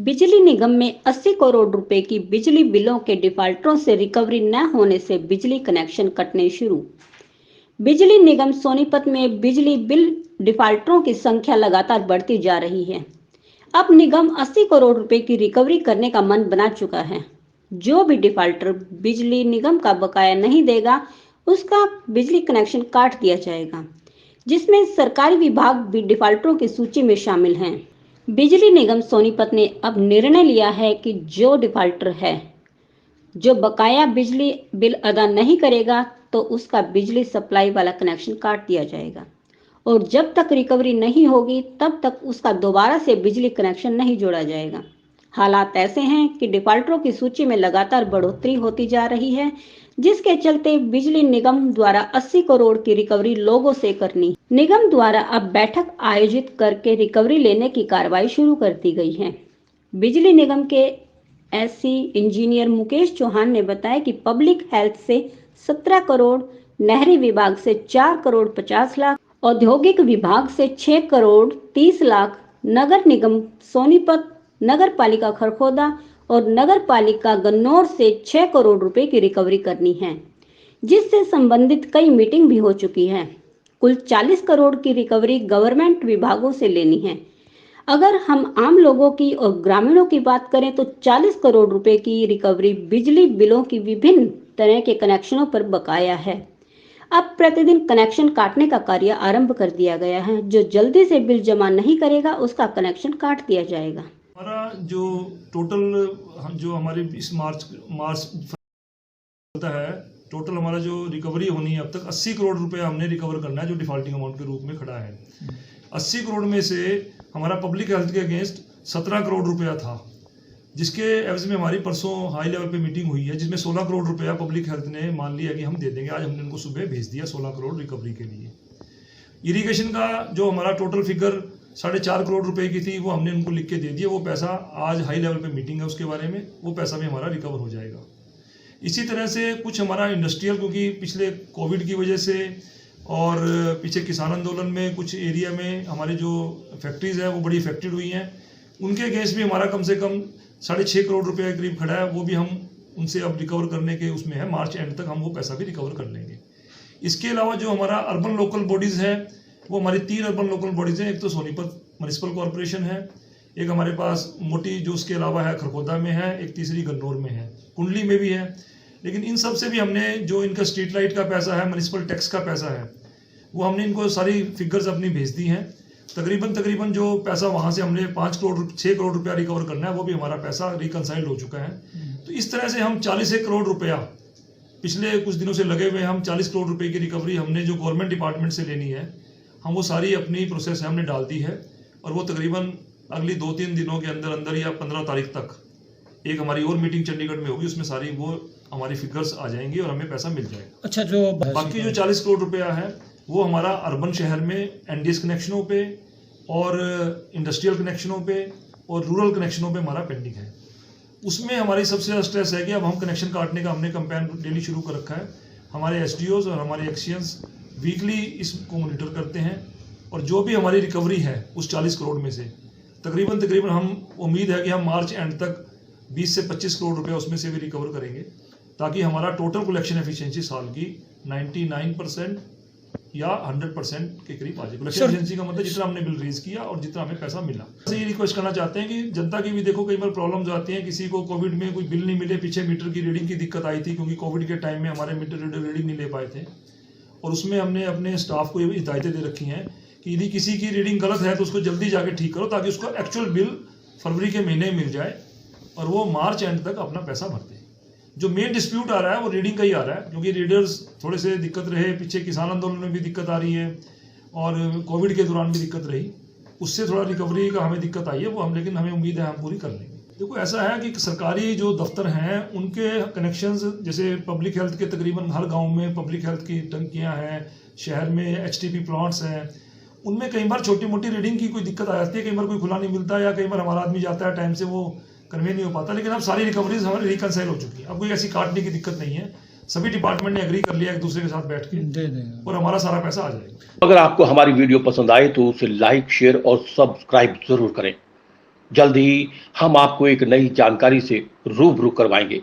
बिजली निगम में 80 करोड़ रुपए की बिजली बिलों के डिफाल्टरों से रिकवरी न होने से बिजली कनेक्शन कटने शुरू। बिजली निगम सोनीपत में बिजली बिल डिफाल्टरों की संख्या लगातार बढ़ती जा रही है। अब निगम 80 करोड़ रुपए की रिकवरी करने का मन बना चुका है। जो भी डिफाल्टर बिजली निगम का बकाया नहीं देगा, उसका बिजली कनेक्शन काट दिया जाएगा, जिसमें सरकारी विभाग भी डिफाल्टरों की सूची में शामिल हैं। बिजली निगम सोनीपत ने अब निर्णय लिया है कि जो डिफाल्टर है, जो बकाया बिजली बिल अदा नहीं करेगा, तो उसका बिजली सप्लाई वाला कनेक्शन काट दिया जाएगा और जब तक रिकवरी नहीं होगी तब तक उसका दोबारा से बिजली कनेक्शन नहीं जोड़ा जाएगा। हालात ऐसे हैं कि डिफाल्टरों की सूची में लगातार बढ़ोतरी होती जा रही है, जिसके चलते बिजली निगम द्वारा 80 करोड़ की रिकवरी लोगों से करनी। निगम द्वारा अब बैठक आयोजित करके रिकवरी लेने की कार्रवाई शुरू कर दी गई है। बिजली निगम के एससी इंजीनियर मुकेश चौहान ने बताया कि पब्लिक हेल्थ से 17 करोड़, नहरी विभाग से 4 करोड़ 50 लाख, औद्योगिक विभाग से 6 करोड़ 30 लाख, नगर निगम सोनीपत, नगर पालिका खरखोदा और नगर पालिका गन्नौर से 6 करोड़ रुपए की रिकवरी करनी है, जिससे संबंधित कई मीटिंग भी हो चुकी है। कुल 40 करोड़ की रिकवरी गवर्नमेंट विभागों से लेनी है। अगर हम आम लोगों की और ग्रामीणों की बात करें तो 40 करोड़ रुपए की रिकवरी बिजली बिलों की विभिन्न तरह के कनेक्शनों पर बकाया है। अब प्रतिदिन कनेक्शन काटने का कार्य आरंभ कर दिया गया है। जो जल्दी से बिल जमा नहीं करेगा, उसका कनेक्शन काट दिया जाएगा। हमारा जो टोटल जो हमारे इस मार्च है, टोटल हमारा जो रिकवरी होनी है अब तक 80 करोड़ रुपए हमने रिकवर करना है, जो डिफॉल्टिंग अमाउंट के रूप में खड़ा है। 80 करोड़ में से हमारा पब्लिक हेल्थ के अगेंस्ट 17 करोड़ रुपया था, जिसके एवज में हमारी परसों हाई लेवल पे मीटिंग हुई है, जिसमें 16 करोड़ रुपया पब्लिक हेल्थ ने मान लिया कि हम दे देंगे। आज हमने उनको सुबह भेज दिया 16 करोड़ रिकवरी के लिए। इरिगेशन का जो हमारा टोटल फिगर 4.5 करोड़ रुपए की थी, वो हमने उनको लिख के दे दिया। वो पैसा आज हाई लेवल पे मीटिंग है उसके बारे में, वो पैसा भी हमारा रिकवर हो जाएगा। इसी तरह से कुछ हमारा इंडस्ट्रियल, क्योंकि पिछले कोविड की वजह से और पीछे किसान आंदोलन में कुछ एरिया में हमारे जो फैक्ट्रीज है वो बड़ी इफेक्टेड हुई हैं, उनके अगेंस्ट भी हमारा कम से कम 6.5 करोड़ रुपए के करीब खड़ा है। वो भी हम उनसे अब रिकवर करने के उसमें है। मार्च एंड तक हम वो पैसा भी रिकवर कर लेंगे। इसके अलावा जो हमारा अर्बन लोकल बॉडीज़ है, वो हमारी 3 अर्बन लोकल बॉडीज़ हैं। एक तो सोनीपत म्युनिसिपल कॉरपोरेशन है, एक हमारे पास मोटी जो उसके अलावा है खरखोदा में है, एक तीसरी गन्नौर में है, कुंडली में भी है। लेकिन इन सब से भी हमने जो इनका स्ट्रीट लाइट का पैसा है, म्युनिसिपल टैक्स का पैसा है, वो हमने इनको सारी फिगर्स अपनी भेज दी हैं। तकरीबन जो पैसा वहाँ से हमने 6 करोड़ रुपया रिकवर करना है, वो भी हमारा पैसा रिकनसाइल्ड हो चुका है। तो इस तरह से हम 40 करोड़ रुपया पिछले कुछ दिनों से लगे हुए, हम 40 करोड़ रुपए की रिकवरी हमने जो गवर्नमेंट डिपार्टमेंट से लेनी है, हम वो सारी अपनी प्रोसेस हमने डाल दी है। और वो तकरीबन अगली 2-3 दिनों के अंदर अंदर या 15 तारीख तक एक हमारी और मीटिंग चंडीगढ़ में होगी, उसमें सारी वो हमारी फिगर्स आ जाएंगी और हमें पैसा मिल जाएगा। अच्छा, जो बाकी जो 40 करोड़ रुपया है वो हमारा अर्बन शहर में एनडीएस कनेक्शनों पे और इंडस्ट्रियल कनेक्शनों पे और रूरल कनेक्शनों पे हमारा पेंडिंग है। उसमें हमारी सबसे ज़्यादा स्ट्रेस है कि अब हम कनेक्शन काटने का हमने कैंपेन डेली शुरू कर रखा है। हमारे एसडीओज और हमारे एक्शियंस वीकली इसको मॉनिटर करते हैं और जो भी हमारी रिकवरी है उस 40 करोड़ में से तकरीबन हम उम्मीद है कि हम मार्च एंड तक 20 से 25 करोड़ रुपया उसमें से भी रिकवर करेंगे, ताकि हमारा टोटल कलेक्शन एफिशिएंसी साल की 99% या 100% के करीब आ जाए। कलेक्शन एफिशिएंसी का मतलब जितना हमने बिल रेज किया और जितना हमें पैसा मिला। ये रिक्वेस्ट करना चाहते हैं कि जनता की भी देखो, कई बार प्रॉब्लम्स आती हैं। किसी को कोविड में कोई बिल नहीं मिले, पीछे मीटर की रीडिंग की दिक्कत आई थी, क्योंकि कोविड के टाइम में हमारे मीटर रीडिंग नहीं ले पाए थे, और उसमें हमने अपने स्टाफ को ये हिदायतें दे रखी हैं कि यदि किसी की रीडिंग गलत है तो उसको जल्दी जाके ठीक करो, ताकि उसको एक्चुअल बिल फरवरी के महीने मिल जाए और वो मार्च एंड तक अपना पैसा भरते हैं। जो मेन डिस्प्यूट आ रहा है वो रीडिंग का ही आ रहा है, क्योंकि रीडर्स थोड़े से दिक्कत रहे, पीछे किसान आंदोलन में भी दिक्कत आ रही है और कोविड के दौरान भी दिक्कत रही, उससे थोड़ा रिकवरी का हमें दिक्कत आई है वो हम, लेकिन हमें उम्मीद है हम पूरी कर लेंगे। देखो, ऐसा है कि सरकारी जो दफ्तर हैं उनके कनेक्शंस, जैसे पब्लिक हेल्थ के तकरीबन हर गाँव में पब्लिक हेल्थ की टंकियाँ हैं, शहर में HTP प्लांट्स हैं, उनमें कई बार छोटी मोटी रीडिंग की कोई दिक्कत आ जाती है। कई बार कोई खुला नहीं मिलता, या कई बार हमारा आदमी जाता है टाइम से, वो कन्वे नहीं हो पाता। लेकिन अब सारी रिकवरीज हमारी रिकनसाइल हो चुकी है। अब कोई ऐसी काटने की दिक्कत नहीं है। सभी डिपार्टमेंट ने एग्री कर लिया एक दूसरे के साथ बैठ के दे देंगे और हमारा सारा पैसा आ जाएगा। अगर आपको हमारी वीडियो पसंद आए तो उसे लाइक, शेयर और सब्सक्राइब जरूर करें। जल्द ही हम आपको एक नई जानकारी से रूबरू करवाएंगे।